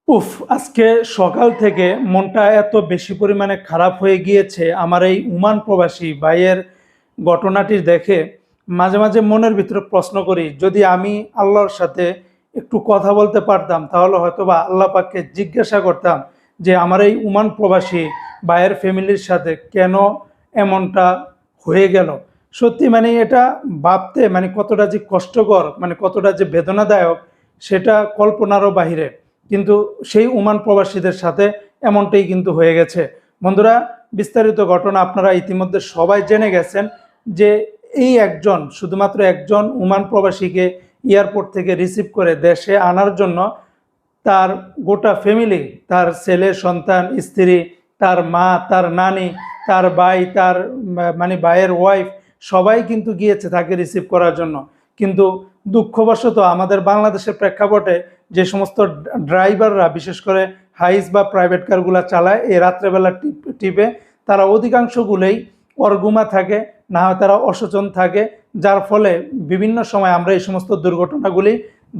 উফ! আজকে সকাল থেকে মনটা এত বেশি পরিমাণে খারাপ হয়ে গিয়েছে আমার এই ওমান প্রবাসী ভাইয়ের ঘটনাটি দেখে মাঝে মাঝে মনের ভিতরে প্রশ্ন করি, যদি আমি আল্লাহর সাথে একটু কথা বলতে পারতাম তাহলে হয়তোবা আল্লাহ পাককে জিজ্ঞাসা করতাম যে আমার এই ওমান প্রবাসী ভাইয়ের ফ্যামিলির সাথে কেন এমনটা হয়ে গেল। সত্যি মানে এটা ভাবতে মানে কতটা যে কষ্টকর, মানে কতটা যে বেদনাদায়ক সেটা কল্পনারও বাহিরে। কিন্তু সেই ওমান প্রবাসীদের সাথে এমনটাই কিন্তু হয়ে গেছে। বন্ধুরা, বিস্তারিত ঘটনা আপনারা ইতিমধ্যে সবাই জেনে গেছেন যে এই একজন, শুধুমাত্র একজন ওমান প্রবাসীকে এয়ারপোর্ট থেকে রিসিভ করে দেশে আনার জন্য তার গোটা ফ্যামিলি, তার ছেলে সন্তান, স্ত্রী, তার মা, তার নানি, তার ভাই, তার মানে ভাইয়ের ওয়াইফ সবাই কিন্তু গিয়েছে তাকে রিসিভ করার জন্য। কিন্তু দুঃখবশত আমাদের বাংলাদেশের প্রেক্ষাপটে যে সমস্ত ড্রাইভাররা বিশেষ করে হাইস বা প্রাইভেট কারগুলো চালায় এই রাত্রেবেলা টিপে, তারা অধিকাংশগুলোই অর্গুমা থাকে, না হয় তারা অসচেতন থাকে, যার ফলে বিভিন্ন সময় আমরা এই সমস্ত দুর্ঘটনাগুলি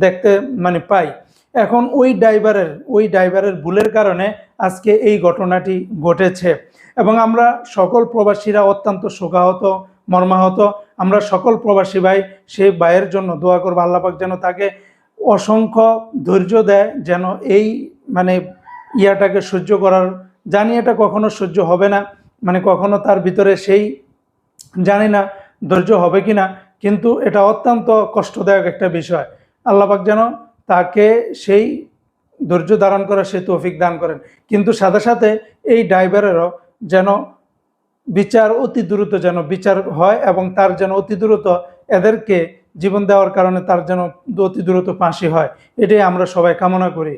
দেখতে মানে পাই। এখন ওই ড্রাইভারের ভুলের কারণে আজকে এই ঘটনাটি ঘটেছে এবং আমরা সকল প্রবাসীরা অত্যন্ত শোকাহত, মর্মাহত। আমরা সকল প্রবাসী ভাই সেই ভাইয়ের জন্য দোয়া করবো, আল্লাহ পাক যেন তাকে অসংখ্য ধৈর্য দেয়, যেন এই মানে ইয়াটাকে সহ্য করার, জানি এটা কখনো সহ্য হবে না, মানে কখনো তার ভিতরে সেই জানি না ধৈর্য হবে কি না, কিন্তু এটা অত্যন্ত কষ্টদায়ক একটা বিষয়। আল্লাহ পাক যেন তাকে সেই ধৈর্য ধারণ করার সে তৌফিক দান করেন। কিন্তু সাথে সাথে এই ড্রাইভারেরও যেন বিচার অতি দ্রুত যেন বিচার হয় এবং তার যেন অতি দ্রুত এদেরকে জীবন দেওয়ার কারণে তার যেন অতি দ্রুত ফাঁসি হয়, এটাই আমরা সবাই কামনা করি।